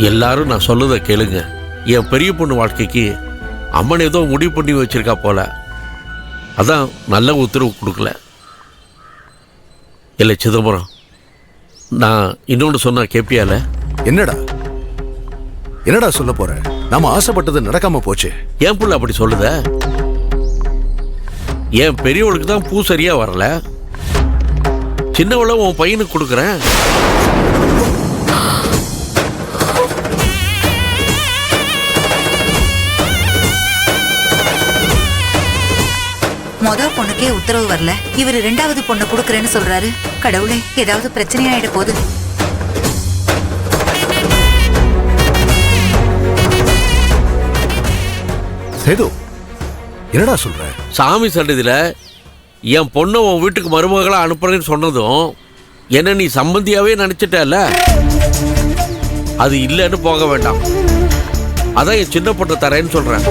எல்லாரும் நான் சொல்லுறத கேளுங்க. என் பெரிய பொண்ணு வாழ்க்கைக்கு அம்மன் ஏதோ முடிவு பண்ணி வச்சிருக்கா போல. அதான் நல்ல உத்தரவு கொடுக்கல. இல்லை சிதம்பரம், நான் இன்னொன்று சொன்னா கேப்பியால? என்னடா என்னடா சொல்ல போற? நாம ஆசைப்பட்டது நடக்காம போச்சு. என் புள்ள அப்படி சொல்லுத? என் பெரியவளுக்கு தான் பூ சரியா வரல, சின்னவள உன் பையனுக்கு கொடுக்குறேன். பொண்ணுக்கே உத்தரவு வரல, இவரு 2வது பொண்ணை கொடுக்கறேன்னு சொல்றாரு. கடவுளே, ஏதாவது பிரச்சனையாயிட போகுது. சேது, என்னடா சொல்ற? சாமி சன்னதியில என் பொண்ணை உன் வீட்டுக்கு மருமகளா அனுப்புறேன்னு சொன்னதும் என்ன நீ சம்பந்தியாவே நினைச்சிட்டல? அது இல்லைன்னு போக வேண்டாம். அதான் என் சின்ன பொண்ணை தரேன்னு சொல்றேன்.